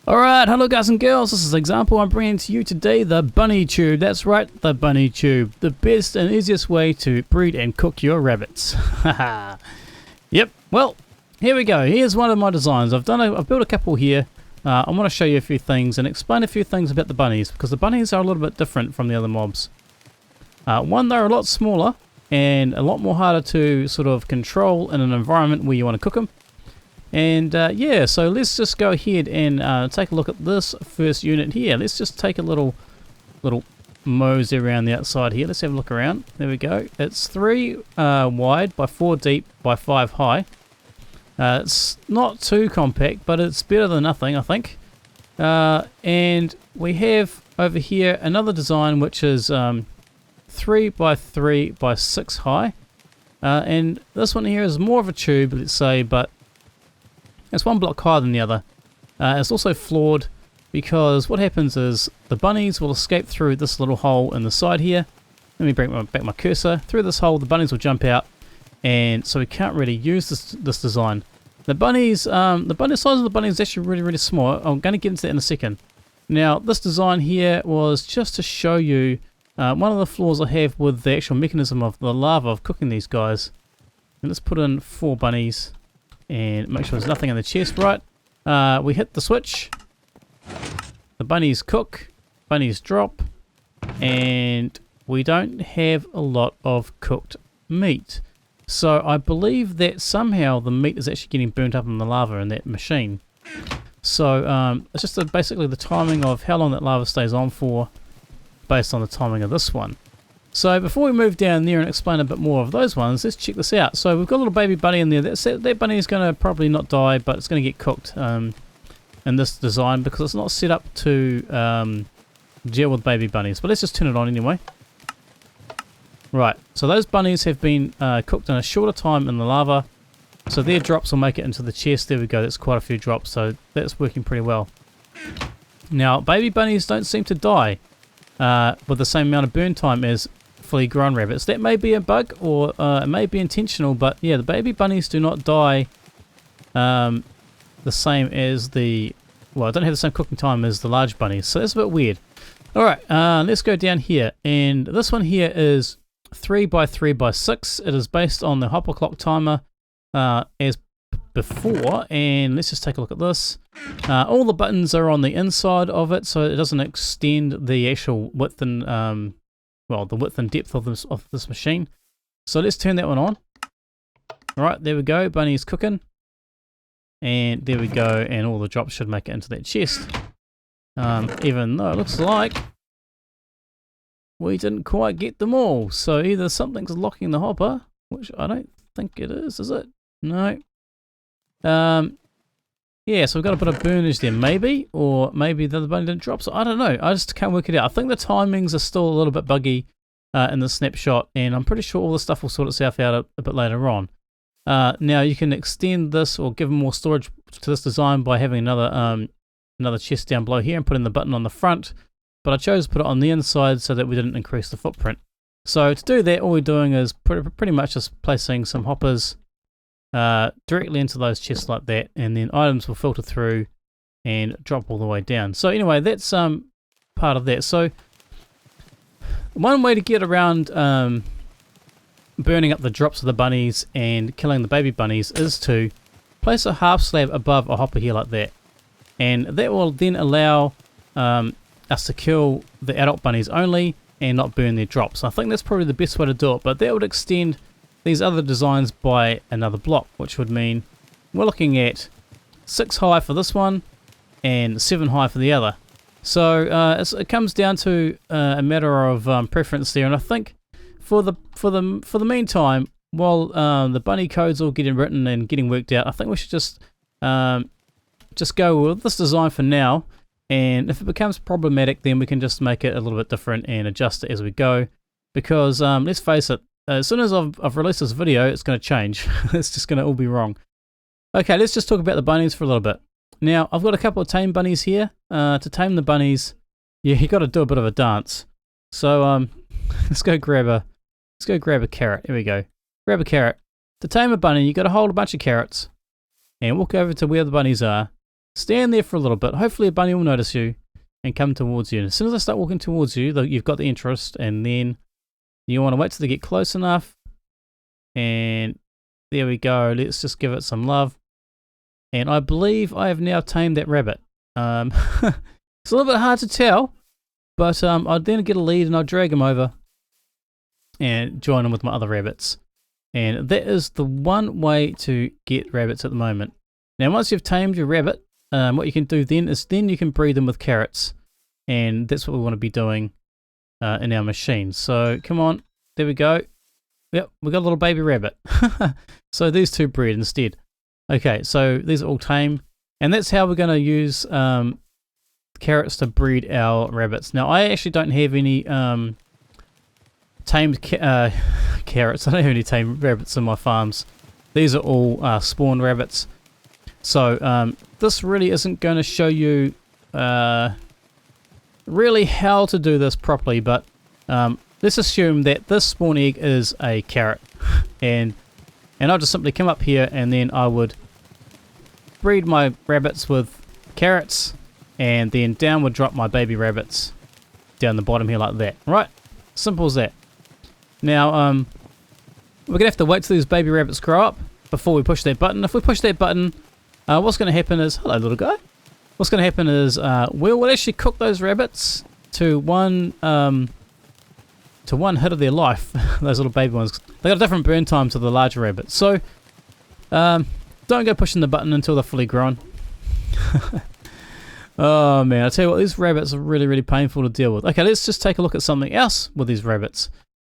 Alright, hello guys and girls, this is example I'm bringing to you today, the bunny tube. That's right, the bunny tube. The best and easiest way to breed and cook your rabbits. Haha. Yep, well, here we go. Here's one of my designs. I've built a couple here. I want to show you a few things and explain a few things about the bunnies, because the bunnies are a little bit different from the other mobs. One, they're a lot smaller and a lot more harder to sort of control in an environment where you want to cook them. And yeah, so let's just go ahead and take a look at this first unit here. Let's just take a little mosey around the outside here. Let's have a look around. There we go. It's 3 wide by 4 deep by 5 high. It's not too compact, but it's better than nothing, I think. And we have over here another design which is 3 by 3 by 6 high. And this one here is more of a tube, let's say, but it's one block higher than the other. It's also flawed because what happens is the bunnies will escape through this little hole in the side here. Let me bring back my cursor. Through this hole the bunnies will jump out, and so we can't really use this design. The size of the bunny is actually really small. I'm going to get into that in a second. Now this design here was just to show you one of the flaws I have with the actual mechanism of the larva of cooking these guys. And let's put in 4 bunnies. And make sure there's nothing in the chest, right? We hit the switch. The bunnies cook. Bunnies drop. And we don't have a lot of cooked meat. So I believe that somehow the meat is actually getting burnt up in the lava in that machine. So it's just basically the timing of how long that lava stays on for based on the timing of this one. So before we move down there and explain a bit more of those ones, let's check this out. So we've got a little baby bunny in there. That bunny is going to probably not die, but it's going to get cooked in this design because it's not set up to deal with baby bunnies. But let's just turn it on anyway. Right, so those bunnies have been cooked in a shorter time in the lava. So their drops will make it into the chest. There we go, that's quite a few drops, so that's working pretty well. Now, baby bunnies don't seem to die with the same amount of burn time as fully grown rabbits. That may be a bug, or it may be intentional, but yeah, the baby bunnies do not die the same as don't have the same cooking time as the large bunnies, so that's a bit weird. Alright, let's go down here, and this one here is 3 by 3 by 6. It is based on the hopper clock timer as before, and let's just take a look at this. All the buttons are on the inside of it, so it doesn't extend the actual width and the width and depth of this machine. So let's turn that one on. Alright, there we go, bunny's cooking. And there we go, and all the drops should make it into that chest. Even though it looks like we didn't quite get them all. So either something's locking the hopper, which I don't think it is it? No. Yeah, so we've got a bit of burnage there, maybe, or maybe the other bunny didn't drop, so I don't know. I just can't work it out. I think the timings are still a little bit buggy in the snapshot, and I'm pretty sure all the stuff will sort itself out a bit later on. Now, you can extend this or give more storage to this design by having another chest down below here and putting the button on the front, but I chose to put it on the inside so that we didn't increase the footprint. So to do that, all we're doing is pretty much just placing some hoppers directly into those chests like that, and then items will filter through and drop all the way down. So anyway, that's part of that. So one way to get around burning up the drops of the bunnies and killing the baby bunnies is to place a half slab above a hopper here like that, and that will then allow us to kill the adult bunnies only and not burn their drops. I think that's probably the best way to do it, but that would extend these other designs by another block, which would mean we're looking at 6 high for this one and 7 high for the other. So it comes down to a matter of preference there, and I think for the meantime, while the bunny code's all getting written and getting worked out, I think we should just go with this design for now. And if it becomes problematic, then we can just make it a little bit different and adjust it as we go. Because let's face it, as soon as I've released this video, it's going to change. It's just going to all be wrong. Okay, let's just talk about the bunnies for a little bit. Now, I've got a couple of tame bunnies here. To tame the bunnies, yeah, you got to do a bit of a dance. So let's go grab a carrot. Here we go. Grab a carrot. To tame a bunny, you got to hold a bunch of carrots and walk over to where the bunnies are. stand there for a little bit. Hopefully a bunny will notice you and come towards you. And as soon as they start walking towards you, you've got the interest, and then you want to wait till they get close enough. And there we go. Let's just give it some love. And I believe I have now tamed that rabbit. It's a little bit hard to tell, but I'd then get a lead and I'll drag him over and join him with my other rabbits. And that is the one way to get rabbits at the moment. Now, once you've tamed your rabbit, what you can do then is you can breed them with carrots. And that's what we want to be doing in our machine. So come on, there we go. Yep, we got a little baby rabbit. So these two breed instead. Okay, so these are all tame. And that's how we're going to use carrots to breed our rabbits. Now, I actually don't have any tamed carrots. I don't have any tamed rabbits in my farms. These are all spawned rabbits. So this really isn't going to show you really how to do this properly, but let's assume that this spawn egg is a carrot, and I'll just simply come up here and then I would breed my rabbits with carrots, and then down would drop my baby rabbits down the bottom here like that. Right, simple as that. Now we're gonna have to wait till these baby rabbits grow up before we push that button. If we push that button, what's gonna happen is, hello little guy. What's gonna happen is we'll actually cook those rabbits to one hit of their life. Those little baby ones, they got a different burn time to the larger rabbits. So don't go pushing the button until they're fully grown. Oh man, I tell you what, these rabbits are really, really painful to deal with. Okay, let's just take a look at something else with these rabbits.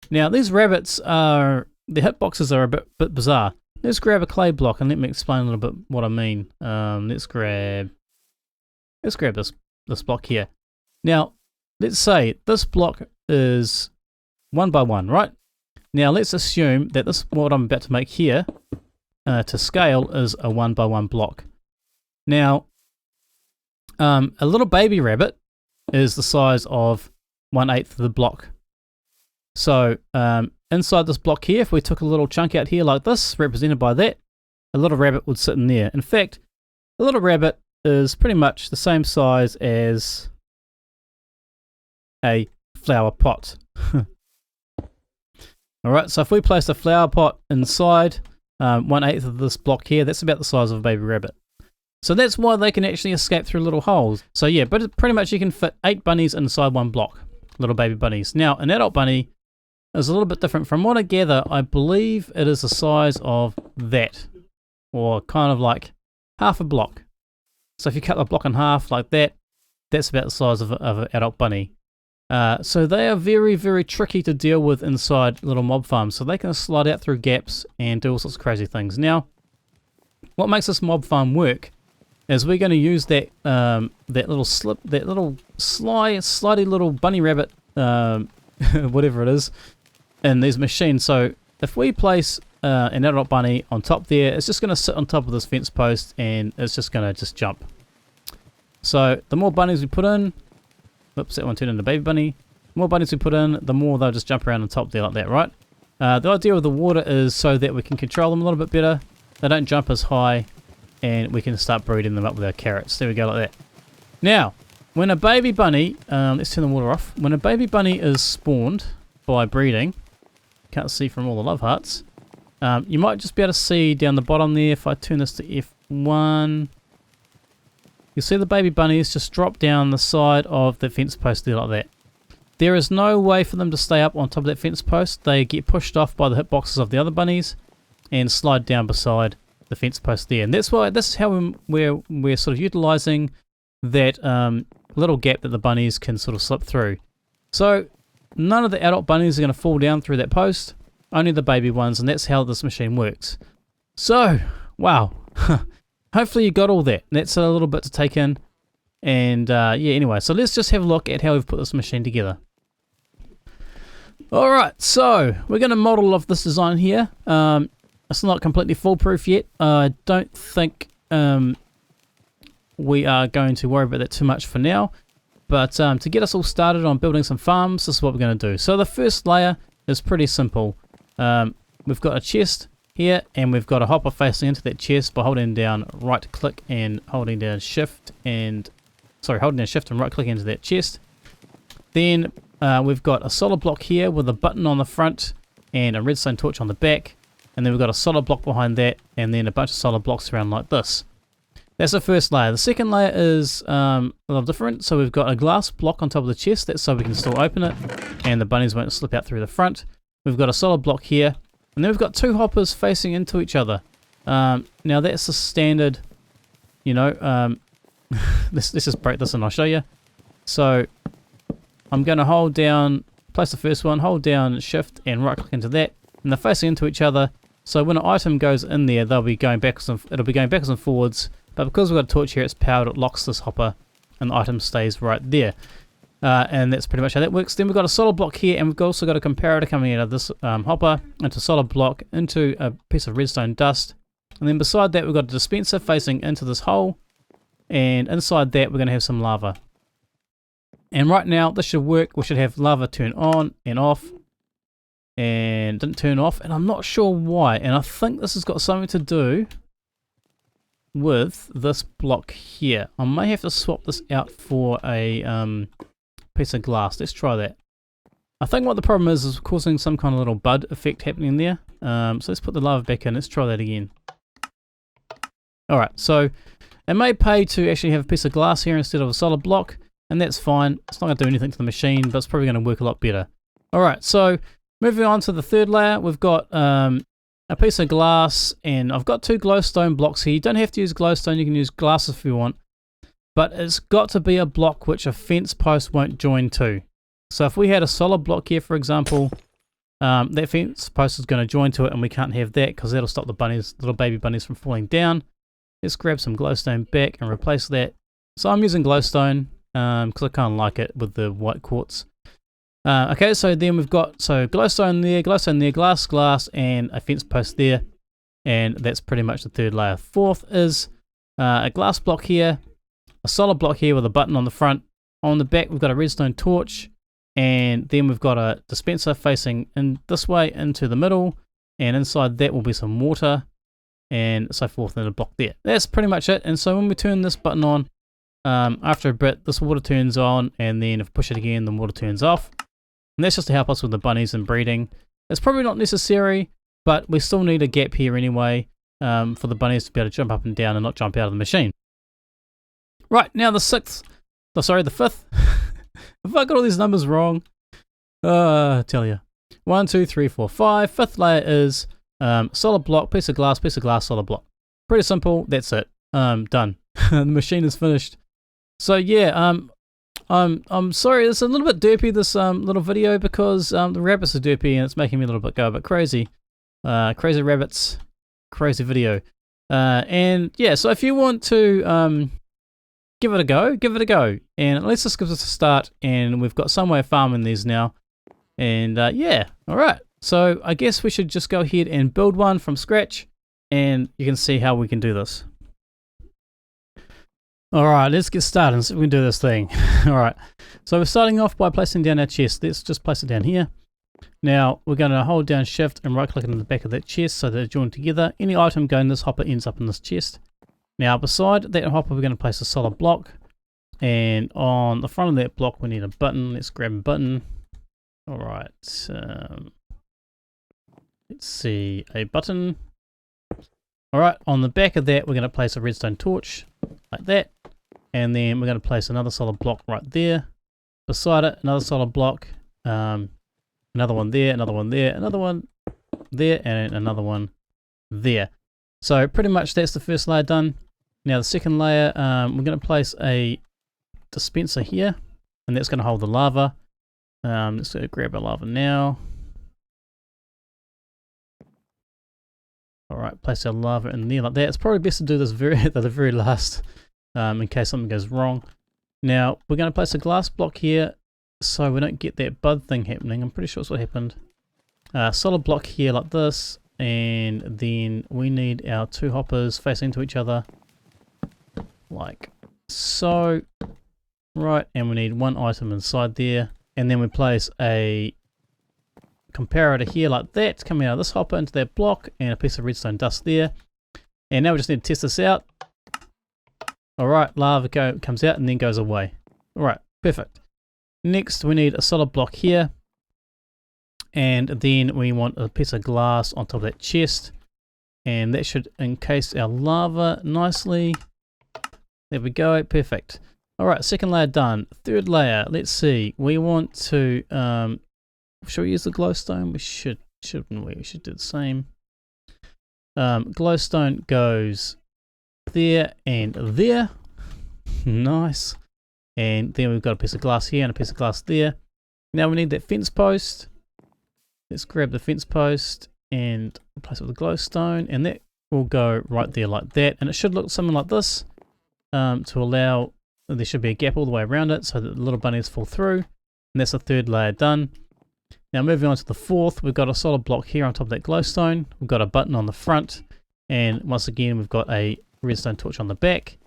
Now, these rabbits the hitboxes are a bit bizarre. Let's grab a clay block and let me explain a little bit what I mean. Let's grab this block here. Now, let's say this block is 1 by 1, right? Now, let's assume that this, what I'm about to make here, to scale, is a 1 by 1 block. Now, a little baby rabbit is the size of 1/8 of the block. So inside this block here, if we took a little chunk out here like this, represented by that, a little rabbit would sit in there. In fact, a little rabbit is pretty much the same size as a flower pot. Alright, so if we place a flower pot inside 1/8 of this block here, that's about the size of a baby rabbit. So that's why they can actually escape through little holes. So yeah, but pretty much you can fit 8 bunnies inside one block, little baby bunnies. Now, an adult bunny is a little bit different. From what I gather, I believe it is the size of that, or kind of like half a block. So if you cut the block in half like that, that's about the size of an adult bunny. So they are very, very tricky to deal with inside little mob farms. So they can slide out through gaps and do all sorts of crazy things. Now, what makes this mob farm work is we're going to use that little slidey little bunny rabbit, whatever it is, in these machines. So if we place an adult bunny on top there, it's just going to sit on top of this fence post and it's just going to jump. So the more bunnies we put in, oops, that one turned into a baby bunny. The more bunnies we put in, the more they'll just jump around on top there like that, right? The idea with the water is so that we can control them a little bit better. They don't jump as high, and we can start breeding them up with our carrots. There we go, like that. Now, when a baby bunny, let's turn the water off. When a baby bunny is spawned by breeding, can't see from all the love hearts, you might just be able to see down the bottom there, if I turn this to F1, you'll see the baby bunnies just drop down the side of the fence post there like that. There is no way for them to stay up on top of that fence post. They get pushed off by the hitboxes of the other bunnies and slide down beside the fence post there. And that's why, this is how we're sort of utilizing that little gap that the bunnies can sort of slip through. So none of the adult bunnies are going to fall down through that post, only the baby ones, and that's how this machine works. So, wow. Hopefully you got all that. That's a little bit to take in. And yeah, anyway, so let's just have a look at how we've put this machine together. Alright, so we're going to model off this design here. It's not completely foolproof yet. I don't think we are going to worry about that too much for now. But to get us all started on building some farms, this is what we're going to do. So the first layer is pretty simple. We've got a chest here, and we've got a hopper facing into that chest by holding down right click and holding down shift and holding down shift and right click into that chest. Then we've got a solid block here with a button on the front and a redstone torch on the back, and then we've got a solid block behind that, and then a bunch of solid blocks around like this. That's the first layer. The second layer is a little different. So we've got a glass block on top of the chest. That's so we can still open it and the bunnies won't slip out through the front. We've got a solid block here, and then we've got two hoppers facing into each other. Now that's the standard, you know, let's just break this and I'll show you. So I'm going to hold down, place the first one, hold down shift and right click into that, and they're facing into each other. So when an item goes in there, they'll be going backwards and it'll be going backwards and forwards. But because we've got a torch here, it's powered, it locks this hopper, and the item stays right there. And that's pretty much how that works. Then we've got a solid block here, and we've also got a comparator coming out of this hopper into solid block, into a piece of redstone dust. And then beside that, we've got a dispenser facing into this hole. And inside that, we're going to have some lava. And right now, this should work. We should have lava turn on and off. And didn't turn off, and I'm not sure why. And I think this has got something to do with this block here. I may have to swap this out for a piece of glass. Let's try that. I think what the problem is causing some kind of little bud effect happening there. So let's put the lava back in. Let's try that again. Alright, so it may pay to actually have a piece of glass here instead of a solid block, and that's fine. It's not going to do anything to the machine, but it's probably going to work a lot better. Alright, so moving on to the third layer, we've got a piece of glass, and I've got two glowstone blocks here. You don't have to use glowstone, you can use glass if you want. But it's got to be a block which a fence post won't join to. So if we had a solid block here, for example, that fence post is going to join to it, and we can't have that because that'll stop the bunnies, little baby bunnies, from falling down. Let's grab some glowstone back and replace that. So I'm using glowstone because I kind of like it with the white quartz. Okay, so then we've got glowstone there, glass, and a fence post there, and that's pretty much the third layer. Fourth is a glass block here, a solid block here with a button on the front. On the back, we've got a redstone torch, and then we've got a dispenser facing in this way into the middle, and inside that will be some water, and so forth, and a block there. That's pretty much it. And so when we turn this button on, after a bit, this water turns on, and then if we push it again, the water turns off. And that's just to help us with the bunnies and breeding. It's probably not necessary, but we still need a gap here anyway for the bunnies to be able to jump up and down and not jump out of the machine. Right, now the fifth. If I got all these numbers wrong, I tell you. 1, 2, 3, 4, 5. Fifth layer is solid block, piece of glass, solid block. Pretty simple, that's it. Done. The machine is finished. So yeah, I'm sorry, it's a little bit derpy, this little video, because the rabbits are derpy and it's making me a little bit go a bit crazy. Crazy rabbits, crazy video. And yeah, so if you want to give it a go. And let's just give this a start, and we've got some way of farming these now. And yeah, alright. So I guess we should just go ahead and build one from scratch, and you can see how we can do this. Alright, let's get started and see if we can do this thing. Alright, so we're starting off by placing down our chest. Let's just place it down here. Now, we're going to hold down shift and right click on the back of that chest so they're joined together. Any item going in this hopper ends up in this chest. Now, beside that hopper, we're going to place a solid block. And on the front of that block, we need a button. Let's grab a button. Alright, let's see, a button. Alright, on the back of that, we're going to place a redstone torch, like that. And then we're going to place another solid block right there. Beside it, another solid block. Another one there, another one there, another one there, and another one there. So pretty much that's the first layer done. Now the second layer, we're going to place a dispenser here, and that's going to hold the lava. Let's go grab our lava now. Alright, place our lava in there like that. It's probably best to do this at the very last, in case something goes wrong. Now, we're going to place a glass block here so we don't get that bud thing happening. I'm pretty sure that's what happened. Solid block here like this, and then we need our two hoppers facing to each other like so. Right, and we need one item inside there, and then we place a comparator here like that, coming out of this hopper into that block, and a piece of redstone dust there. And now we just need to test this out. Alright, lava comes out and then goes away. Alright, perfect. Next we need a solid block here. And then we want a piece of glass on top of that chest. And that should encase our lava nicely. There we go, perfect. Alright, second layer done. Third layer, let's see. We want to, should we use the glowstone? We shouldn't we? We should do the same. Glowstone goes there and there. Nice. And then we've got a piece of glass here and a piece of glass there. Now we need that fence post. Let's grab the fence post and replace it with a glowstone, and that will go right there like that. And it should look something like this, to allow, there should be a gap all the way around it so that the little bunnies fall through. And that's the third layer done. Now moving on to the fourth, we've got a solid block here on top of that glowstone. We've got a button on the front, and once again we've got a redstone torch on the back.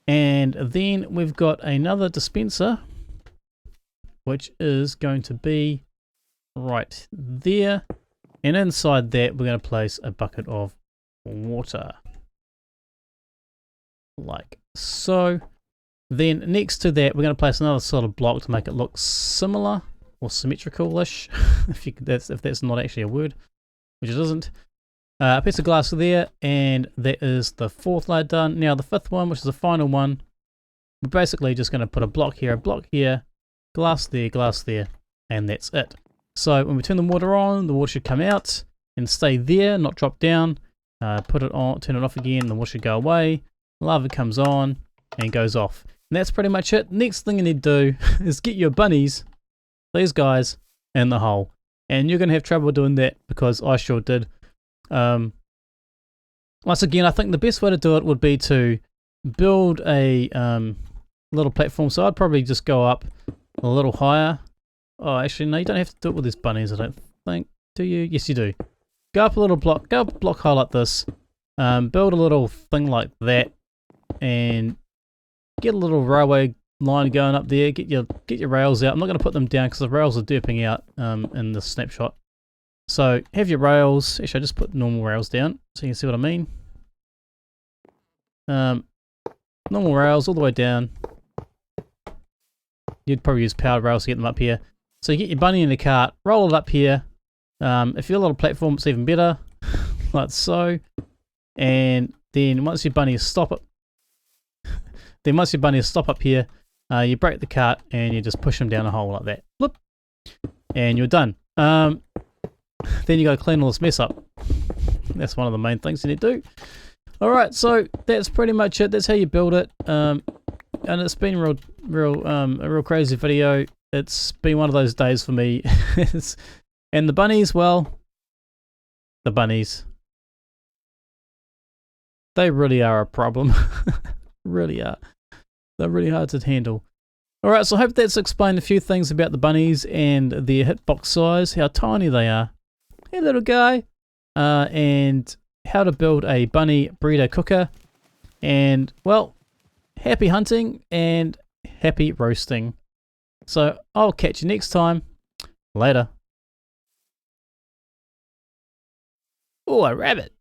And then we've got another dispenser, which is going to be right there. And inside that we're going to place a bucket of water. Like so. Then next to that we're going to place another solid block to make it look similar or symmetrical-ish, if that's not actually a word, which it isn't. A piece of glass there, and that is the fourth layer done. Now the fifth one, which is the final one, we're basically just going to put a block here, glass there, and that's it. So when we turn the water on, the water should come out and stay there, not drop down. Put it on, turn it off again, the water should go away. Lava comes on and goes off. And that's pretty much it. Next thing you need to do is get your bunnies, these guys, in the hole. And you're going to have trouble doing that because I sure did. Once again, I think the best way to do it would be to build a little platform. So I'd probably just go up a little higher. Oh, actually, no, you don't have to do it with these bunnies, I don't think. Do you? Yes, you do. Go up a little block, go up a block high like this. Build a little thing like that, and get a little railway line going up there. Get your rails out. I'm not going to put them down because the rails are derping out in the snapshot. So have your rails. Actually, I just put normal rails down so you can see what I mean. Normal rails all the way down. You'd probably use powered rails to get them up here. So you get your bunny in the cart, roll it up here. If you're a little platform, it's even better, like so. And then once your bunnies stop it, up here, you break the cart and you just push them down a hole like that. Bloop, and you're done. Then you got to clean all this mess up. That's one of the main things you need to do. All right, so that's pretty much it. That's how you build it. And it's been a real crazy video. It's been one of those days for me. And the bunnies, well, the bunnies, they really are a problem. Really are. They're really hard to handle. Alright, so I hope that's explained a few things about the bunnies and their hitbox size, how tiny they are. Hey little guy. And how to build a bunny breeder cooker. And, well, happy hunting and happy roasting. So I'll catch you next time. Later. Oh, a rabbit.